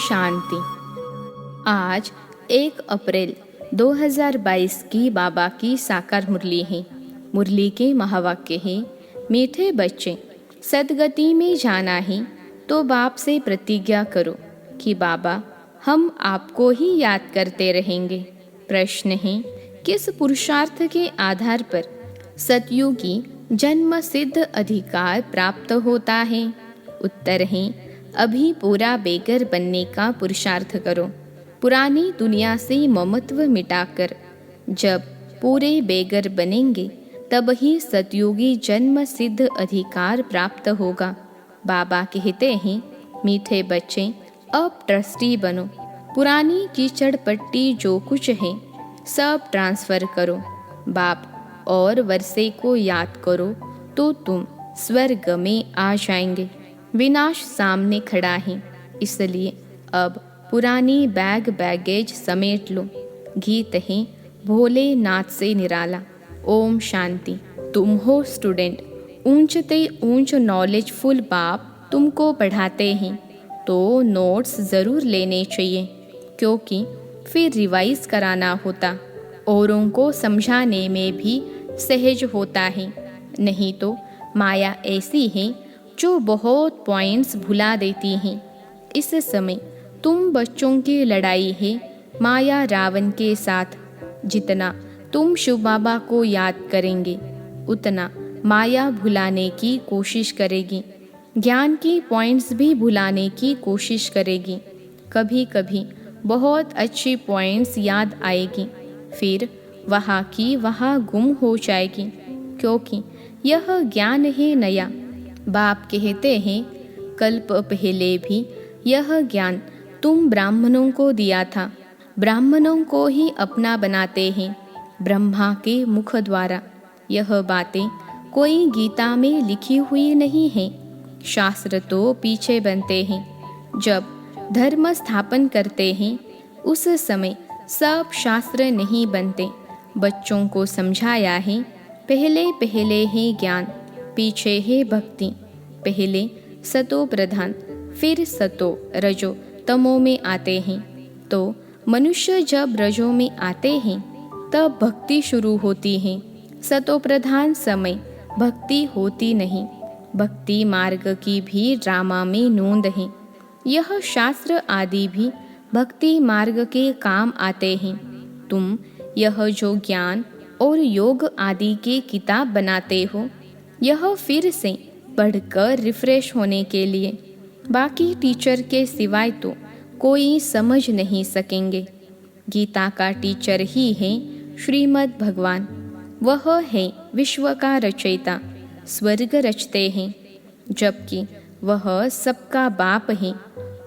शांति। आज 1 अप्रैल 2022 की बाबा की साकार मुरली है। मुरली के महावाक्य है, मीठे बच्चे, सदगति में जाना है तो बाप से प्रतिज्ञा करो कि बाबा हम आपको ही याद करते रहेंगे। प्रश्न है, किस पुरुषार्थ के आधार पर सतयुगी जन्म सिद्ध अधिकार प्राप्त होता है? उत्तर है, अभी पूरा बेगर बनने का पुरुषार्थ करो। पुरानी दुनिया से ममत्व मिटाकर जब पूरे बेगर बनेंगे तब ही सतयुगी जन्म सिद्ध अधिकार प्राप्त होगा। बाबा कहते हैं, मीठे बच्चे, अब ट्रस्टी बनो। पुरानी कीचड़ पट्टी जो कुछ है सब ट्रांसफर करो। बाप और वर्षे को याद करो तो तुम स्वर्ग में आ जाएंगे। विनाश सामने खड़ा है, इसलिए अब पुरानी बैगेज समेट लो। गीत है भोलेनाथ से निराला। ओम शांति। तुम हो स्टूडेंट, ऊंचते ऊंच नॉलेजफुल बाप तुमको पढ़ाते हैं तो नोट्स ज़रूर लेने चाहिए, क्योंकि फिर रिवाइज कराना होता। औरों को समझाने में भी सहज होता है। नहीं तो माया ऐसी है जो बहुत पॉइंट्स भुला देती हैं। इस समय तुम बच्चों की लड़ाई है माया रावण के साथ। जितना तुम शिव बाबा को याद करेंगे उतना माया भुलाने की कोशिश करेगी, ज्ञान की पॉइंट्स भी भुलाने की कोशिश करेगी। कभी कभी बहुत अच्छी पॉइंट्स याद आएगी, फिर वहाँ की वहाँ गुम हो जाएगी, क्योंकि यह ज्ञान है नया। बाप कहते हैं, कल्प पहले भी यह ज्ञान तुम ब्राह्मणों को दिया था। ब्राह्मणों को ही अपना बनाते हैं ब्रह्मा के मुख द्वारा। यह बातें कोई गीता में लिखी हुई नहीं है। शास्त्र तो पीछे बनते हैं। जब धर्म स्थापन करते हैं उस समय सब शास्त्र नहीं बनते। बच्चों को समझाया है, पहले पहले है ज्ञान, पीछे है भक्ति। पहले सतो प्रधान, फिर सतो रजो तमो में आते हैं। तो मनुष्य जब रजो में आते हैं तब भक्ति शुरू होती है। सतो प्रधान समय भक्ति होती नहीं। भक्ति मार्ग की भी ड्रामा में नोंद है। यह शास्त्र आदि भी भक्ति मार्ग के काम आते हैं। तुम यह जो ज्ञान और योग आदि के किताब बनाते हो, यह फिर से पढ़कर रिफ्रेश होने के लिए। बाकी टीचर के सिवाय तो कोई समझ नहीं सकेंगे। गीता का टीचर ही है श्रीमद् भगवान। वह है विश्व का रचयिता, स्वर्ग रचते हैं। जबकि वह सबका बाप है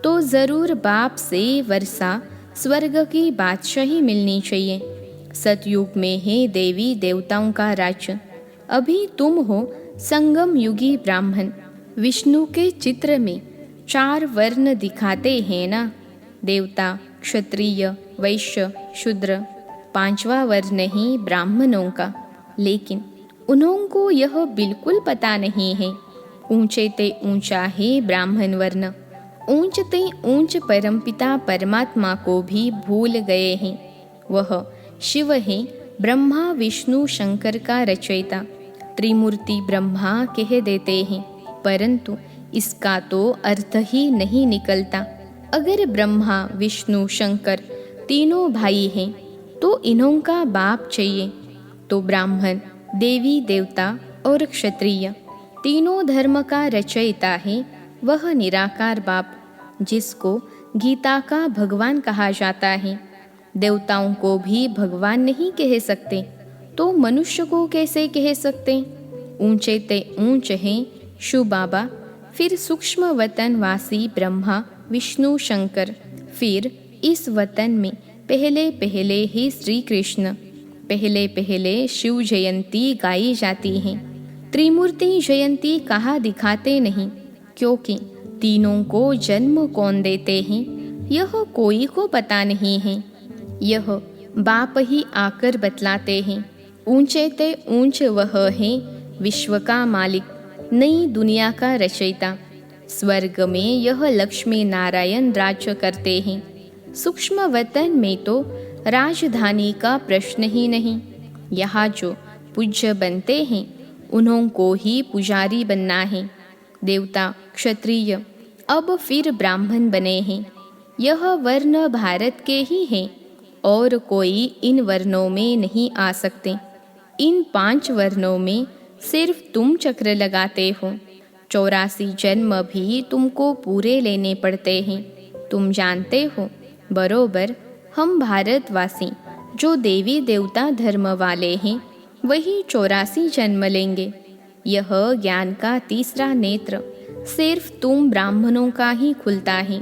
तो ज़रूर बाप से वर्षा स्वर्ग की बादशाही मिलनी चाहिए। सतयुग में है देवी देवताओं का राज्य। अभी तुम हो संगम युगी ब्राह्मण। विष्णु के चित्र में 4 वर्ण दिखाते हैं ना, देवता, क्षत्रिय, वैश्य, शूद्र। 5वां वर्ण ही ब्राह्मणों का, लेकिन उन्हों को यह बिल्कुल पता नहीं है। ऊंचे ते ऊंचा है ब्राह्मण वर्ण। ऊंचते ऊंच परमपिता परमात्मा को भी भूल गए हैं। वह शिव है, ब्रह्मा विष्णु शंकर का रचयिता। त्रिमूर्ति ब्रह्मा कह देते हैं, परंतु इसका तो अर्थ ही नहीं निकलता। अगर ब्रह्मा विष्णु शंकर तीनों भाई हैं तो इन्हों का बाप चाहिए। तो ब्राह्मण, देवी देवता और क्षत्रिय तीनों धर्म का रचयिता है वह निराकार बाप, जिसको गीता का भगवान कहा जाता है। देवताओं को भी भगवान नहीं कह सकते तो मनुष्य को कैसे कह सकते? ऊंचे ते ऊंच हैं शिव बाबा, फिर सूक्ष्म वतन वासी ब्रह्मा विष्णु शंकर, फिर इस वतन में पहले पहले ही श्री कृष्ण। पहले पहले शिव जयंती गाई जाती है। त्रिमूर्ति जयंती कहाँ दिखाते नहीं, क्योंकि तीनों को जन्म कौन देते हैं यह कोई को पता नहीं है। यह बाप ही आकर बतलाते हैं। ऊंचे ते ऊंच वह है विश्व का मालिक, नई दुनिया का रचयिता। स्वर्ग में यह लक्ष्मी नारायण राज्य करते हैं। सूक्ष्म वतन में तो राजधानी का प्रश्न ही नहीं। यहाँ जो पूज्य बनते हैं उन्हों को ही पुजारी बनना है। देवता, क्षत्रिय, अब फिर ब्राह्मण बने हैं। यह वर्ण भारत के ही हैं और कोई इन वर्णों में नहीं आ सकते। इन 5 वर्णों में सिर्फ तुम चक्र लगाते हो। 84 जन्म भी तुमको पूरे लेने पड़ते हैं। तुम जानते हो बरोबर, हम भारतवासी जो देवी देवता धर्म वाले हैं वही 84 जन्म लेंगे। यह ज्ञान का तीसरा नेत्र सिर्फ तुम ब्राह्मणों का ही खुलता है।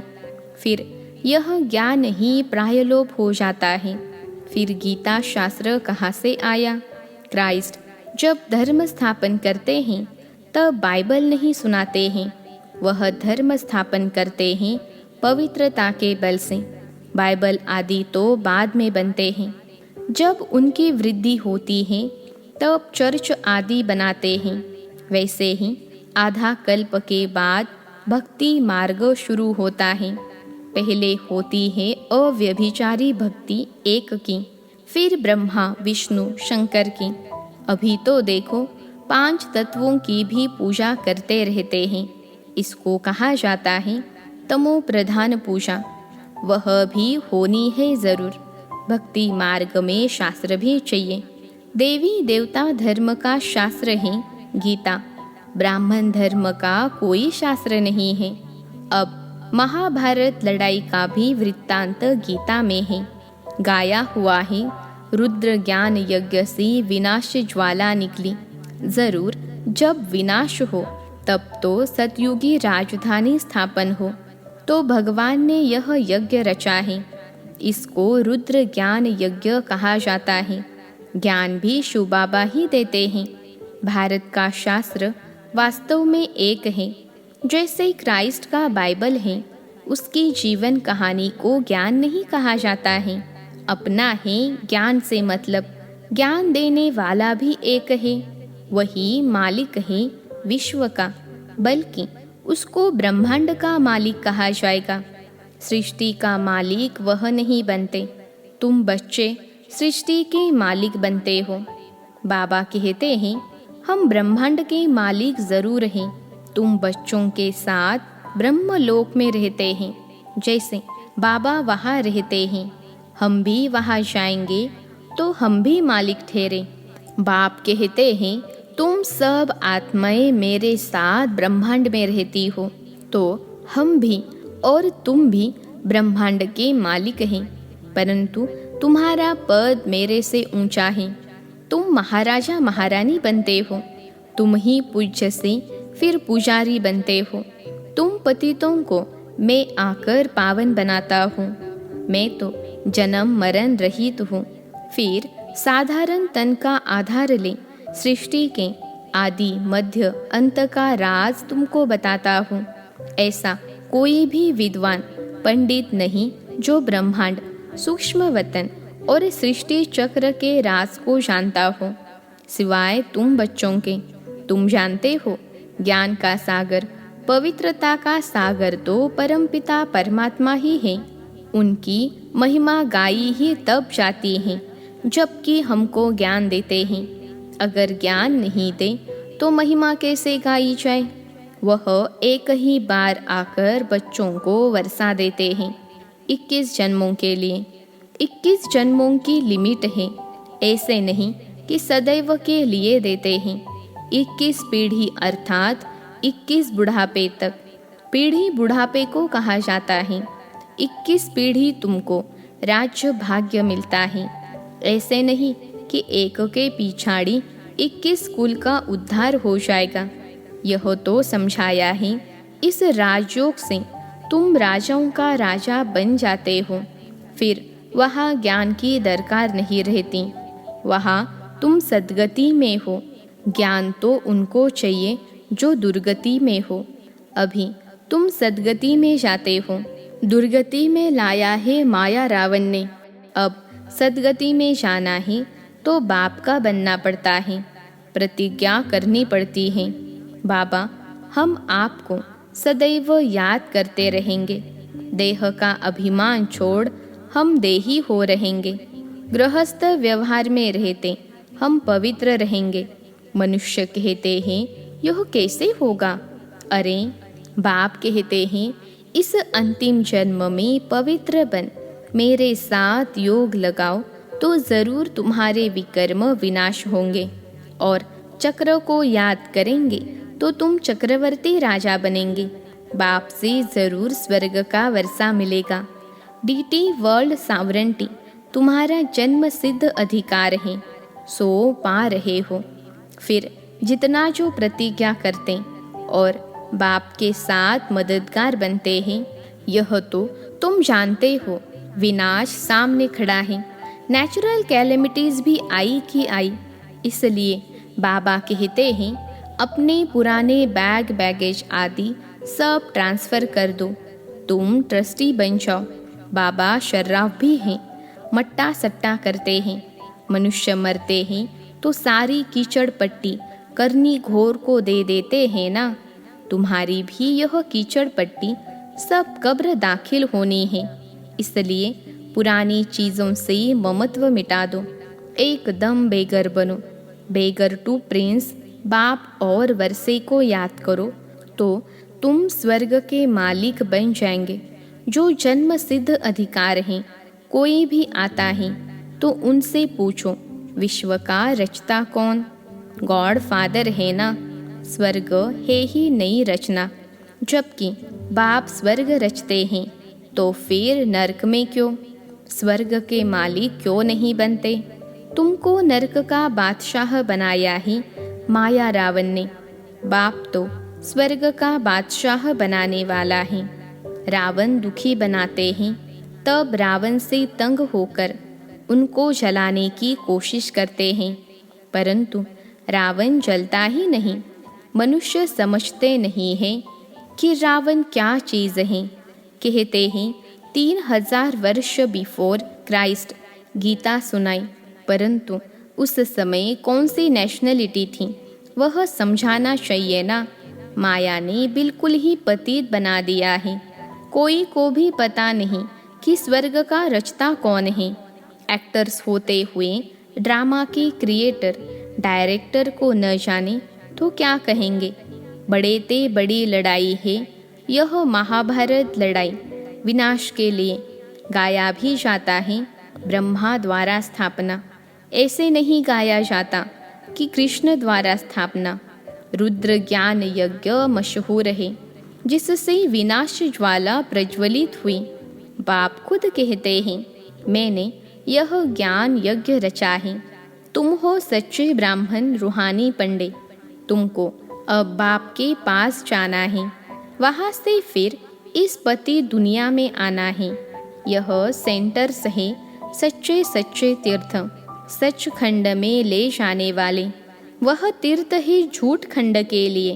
फिर यह ज्ञान ही प्रायलोप हो जाता है। फिर गीता शास्त्र कहाँ से आया? क्राइस्ट जब धर्म स्थापन करते हैं तब बाइबल नहीं सुनाते हैं। वह धर्म स्थापन करते हैं पवित्रता के बल से। बाइबल आदि तो बाद में बनते हैं। जब उनकी वृद्धि होती है तब चर्च आदि बनाते हैं। वैसे ही आधा कल्प के बाद भक्ति मार्ग शुरू होता है। पहले होती है अव्यभिचारी भक्ति एक की, फिर ब्रह्मा विष्णु शंकर की। अभी तो देखो 5 तत्वों की भी पूजा करते रहते हैं। इसको कहा जाता है तमो प्रधान पूजा। वह भी होनी है ज़रूर। भक्ति मार्ग में शास्त्र भी चाहिए। देवी देवता धर्म का शास्त्र है गीता। ब्राह्मण धर्म का कोई शास्त्र नहीं है। अब महाभारत लड़ाई का भी वृत्तांत गीता में है। गाया हुआ है, रुद्र ज्ञान यज्ञ से विनाश ज्वाला निकली। जरूर जब विनाश हो तब तो सतयुगी राजधानी स्थापन हो। तो भगवान ने यह यज्ञ रचा है। इसको रुद्र ज्ञान यज्ञ कहा जाता है। ज्ञान भी शिव बाबा ही देते हैं। भारत का शास्त्र वास्तव में एक है। जैसे क्राइस्ट का बाइबल है, उसकी जीवन कहानी को ज्ञान नहीं कहा जाता है। अपना है ज्ञान से मतलब। ज्ञान देने वाला भी एक है, वही मालिक है विश्व का, बल्कि उसको ब्रह्मांड का मालिक कहा जाएगा। सृष्टि का मालिक वह नहीं बनते। तुम बच्चे सृष्टि के मालिक बनते हो। बाबा कहते हैं हम ब्रह्मांड के मालिक जरूर हैं। तुम बच्चों के साथ ब्रह्मलोक में रहते हैं। जैसे बाबा वहाँ रहते हैं, हम भी वहाँ जाएंगे तो हम भी मालिक ठहरे। बाप कहते हैं तुम सब आत्माएं मेरे साथ ब्रह्मांड में रहती हो, तो हम भी और तुम भी ब्रह्मांड के मालिक हैं। परंतु तुम्हारा पद मेरे से ऊंचा है। तुम महाराजा महारानी बनते हो। तुम ही पूज्य से फिर पुजारी बनते हो। तुम पतितों को मैं आकर पावन बनाता हूँ। मैं तो जन्म मरण रहित हूँ। फिर साधारण तन का आधार ले सृष्टि के आदि मध्य अंत का राज तुमको बताता हूँ। ऐसा कोई भी विद्वान पंडित नहीं जो ब्रह्मांड, सूक्ष्म वतन और सृष्टि चक्र के राज को जानता हो, सिवाय तुम बच्चों के। तुम जानते हो ज्ञान का सागर, पवित्रता का सागर तो परमपिता परमात्मा ही है। उनकी महिमा गाई ही तब जाती है जबकि हमको ज्ञान देते हैं। अगर ज्ञान नहीं दे तो महिमा कैसे गाई जाए? वह एक ही बार आकर बच्चों को वर्षा देते हैं 21 जन्मों के लिए। 21 जन्मों की लिमिट है। ऐसे नहीं कि सदैव के लिए देते हैं। 21 पीढ़ी अर्थात 21 बुढ़ापे तक। पीढ़ी बुढ़ापे को कहा जाता है। 21 पीढ़ी तुमको राज्य भाग्य मिलता है। ऐसे नहीं कि एक के पिछाड़ी 21 कुल का उद्धार हो जाएगा। यह तो समझाया है इस राजयोग से तुम राजाओं का राजा बन जाते हो। फिर वहाँ ज्ञान की दरकार नहीं रहती। वहाँ तुम सद्गति में हो। ज्ञान तो उनको चाहिए जो दुर्गति में हो। अभी तुम सद्गति में जाते हो। दुर्गति में लाया है माया रावण ने। अब सद्गति में जाना है तो बाप का बनना पड़ता है। प्रतिज्ञा करनी पड़ती है। बाबा हम आपको सदैव याद करते रहेंगे। देह का अभिमान छोड़ हम देही हो रहेंगे। गृहस्थ व्यवहार में रहते हम पवित्र रहेंगे। मनुष्य कहते हैं यह कैसे होगा? अरे बाप कहते हैं इस अंतिम जन्म में पवित्र बन मेरे साथ योग लगाओ तो जरूर तुम्हारे विकर्म विनाश होंगे और चक्र को याद करेंगे तो तुम चक्रवर्ती राजा बनेंगे। बाप से जरूर स्वर्ग का वर्षा मिलेगा। डीटी वर्ल्ड सावरेंटी तुम्हारा जन्म सिद्ध अधिकार है, सो पा रहे हो। फिर जितना जो प्रतिज्ञा करते और बाप के साथ मददगार बनते हैं, यह तो तुम जानते हो। विनाश सामने खड़ा है, नेचुरल कैलेमिटीज भी आई की आई। इसलिए बाबा कहते हैं अपने पुराने बैगेज आदि सब ट्रांसफ़र कर दो। तुम ट्रस्टी बन जाओ। बाबा शर्राफ भी हैं, मट्टा सट्टा करते हैं। मनुष्य मरते हैं तो सारी कीचड़ पट्टी करनी घोर को दे देते हैं ना। तुम्हारी भी यह कीचड़ पट्टी सब कब्र दाखिल होनी है। इसलिए पुरानी चीज़ों से ममत्व मिटा दो। एकदम बेगर बनो। बेगर टू प्रिंस बाप और वर्षे को याद करो तो तुम स्वर्ग के मालिक बन जाएंगे। जो जन्म सिद्ध अधिकार हैं, कोई भी आता है तो उनसे पूछो विश्व का रचता कौन? गॉड फादर है ना। स्वर्ग है ही नहीं रचना। जबकि बाप स्वर्ग रचते हैं तो फिर नरक में क्यों? स्वर्ग के मालिक क्यों नहीं बनते? तुमको नरक का बादशाह बनाया ही माया रावण ने। बाप तो स्वर्ग का बादशाह बनाने वाला है। रावण दुखी बनाते हैं, तब रावण से तंग होकर उनको जलाने की कोशिश करते हैं, परंतु रावण जलता ही नहीं। मनुष्य समझते नहीं हैं कि रावण क्या चीज़ है। कहते हैं 3000 वर्ष बिफोर क्राइस्ट गीता सुनाई, परंतु उस समय कौन सी नेशनलिटी थी वह समझाना चाहिए ना। माया ने बिल्कुल ही पतित बना दिया है। कोई को भी पता नहीं कि स्वर्ग का रचता कौन है। एक्टर्स होते हुए ड्रामा के क्रिएटर डायरेक्टर को न जाने तो क्या कहेंगे? बड़े ते बड़ी लड़ाई है यह महाभारत लड़ाई। विनाश के लिए गाया भी जाता है ब्रह्मा द्वारा स्थापना। ऐसे नहीं गाया जाता कि कृष्ण द्वारा स्थापना। रुद्र ज्ञान यज्ञ मशहूर है जिससे विनाश ज्वाला प्रज्वलित हुई। बाप खुद कहते हैं मैंने यह ज्ञान यज्ञ रचा है। तुम हो सच्चे ब्राह्मण रूहानी पंडे। तुमको अब बाप के पास जाना है, वहाँ से फिर इस पति दुनिया में आना है। यह सेंटर्स है सच्चे सच्चे तीर्थ, सचखंड में ले जाने वाले। वह तीर्थ है झूठ खंड के लिए।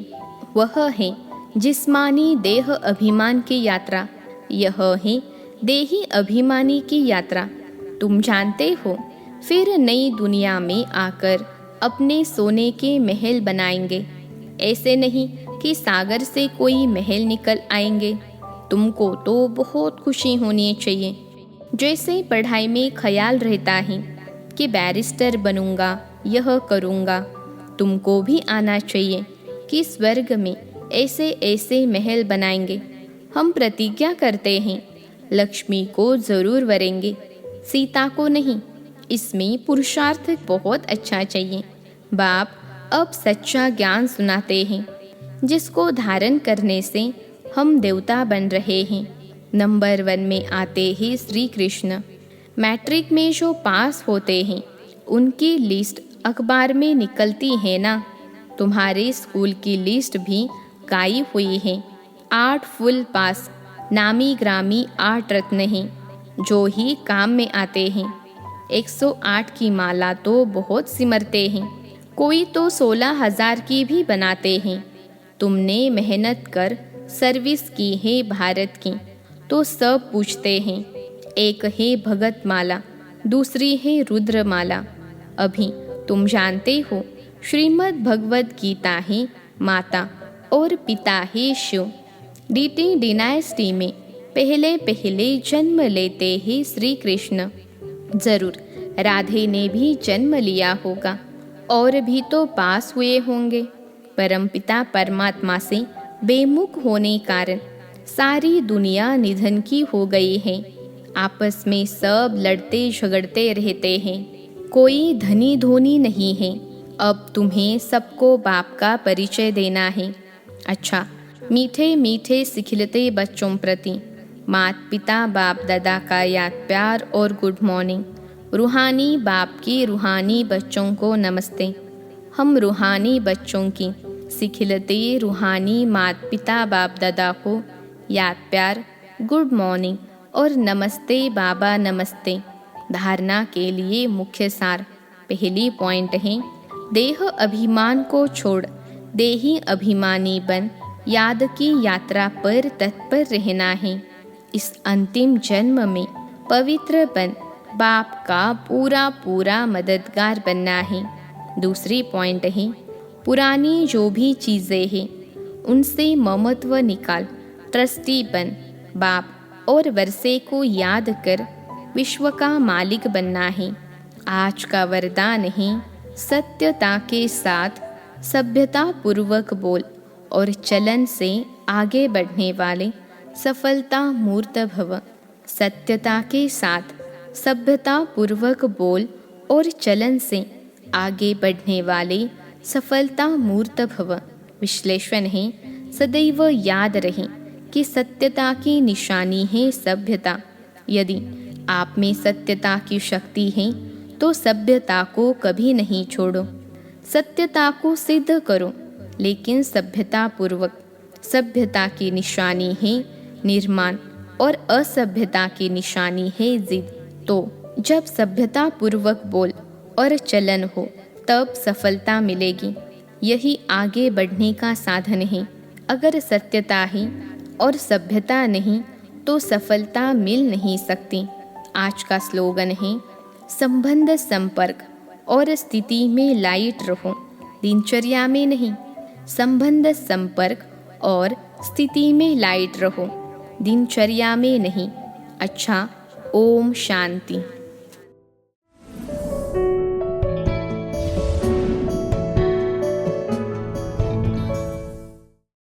वह है जिस्मानी देह अभिमान की यात्रा। यह है देही अभिमानी की यात्रा। तुम जानते हो फिर नई दुनिया में आकर अपने सोने के महल बनाएंगे। ऐसे नहीं कि सागर से कोई महल निकल आएंगे। तुमको तो बहुत खुशी होनी चाहिए। जैसे पढ़ाई में ख्याल रहता है कि बैरिस्टर बनूंगा, यह करूंगा, तुमको भी आना चाहिए कि स्वर्ग में ऐसे ऐसे महल बनाएंगे। हम प्रतिज्ञा करते हैं लक्ष्मी को जरूर वरेंगे, सीता को नहीं। इसमें पुरुषार्थ बहुत अच्छा चाहिए। बाप अब सच्चा ज्ञान सुनाते हैं जिसको धारण करने से हम देवता बन रहे हैं। नंबर 1 में आते हैं श्री कृष्ण। मैट्रिक में जो पास होते हैं उनकी लिस्ट अखबार में निकलती है ना। तुम्हारे स्कूल की लिस्ट भी गाई हुई है। 8 फुल पास, नामी ग्रामी 8 रत्न हैं जो ही काम में आते हैं। 108 की माला तो बहुत सिमरते हैं, कोई तो 16,000 की भी बनाते हैं। तुमने मेहनत कर सर्विस की है भारत की, तो सब पूछते हैं। एक है भगत माला, दूसरी है रुद्र माला। अभी तुम जानते हो श्रीमद् भगवद गीता है माता और पिता है शिव। डीटी डिनाइस्टी में पहले पहले जन्म लेते ही श्री कृष्ण। जरूर राधे ने भी जन्म लिया होगा और भी तो पास हुए होंगे। परमपिता परमात्मा से बेमुख होने कारण सारी दुनिया निधन की हो गई है। आपस में सब लड़ते झगड़ते रहते हैं। कोई धनी धोनी नहीं है। अब तुम्हें सबको बाप का परिचय देना है। अच्छा, मीठे मीठे सिखिलते बच्चों प्रति माता पिता बाप दादा का याद प्यार और गुड मॉर्निंग। रूहानी बाप की रूहानी बच्चों को नमस्ते। हम रूहानी बच्चों की सिखिलते रूहानी माता पिता बाप दादा को याद प्यार, गुड मॉर्निंग और नमस्ते बाबा नमस्ते। धारणा के लिए मुख्य सार। पहली पॉइंट है, देह अभिमान को छोड़ देही अभिमानी बन याद की यात्रा पर तत्पर रहना है। इस अंतिम जन्म में पवित्र बन बाप का पूरा पूरा मददगार बनना है। दूसरी पॉइंट है, पुरानी जो भी चीज़ें हैं उनसे ममत्व निकाल ट्रस्टी बन बाप और वर्षे को याद कर विश्व का मालिक बनना है। आज का वरदान है, सत्यता के साथ सभ्यता पूर्वक बोल और चलन से आगे बढ़ने वाले सफलता मूर्त भव। सत्यता के साथ सभ्यता पूर्वक बोल और चलन से आगे बढ़ने वाले सफलता मूर्त भव। विश्लेषण है, सदैव याद रहे कि सत्यता की निशानी है सभ्यता। यदि आप में सत्यता की शक्ति है तो सभ्यता को कभी नहीं छोड़ो। सत्यता को सिद्ध करो, लेकिन सभ्यता पूर्वक। सभ्यता की निशानी है निर्माण और असभ्यता की निशानी है जिद। तो जब सभ्यता पूर्वक बोल और चलन हो तब सफलता मिलेगी। यही आगे बढ़ने का साधन है। अगर सत्यता है और सभ्यता नहीं तो सफलता मिल नहीं सकती। आज का स्लोगन है, संबंध संपर्क और स्थिति में लाइट रहो, दिनचर्या में नहीं। संबंध संपर्क और स्थिति में लाइट रहो, दिनचर्या में नहीं। अच्छा, ओम शांति।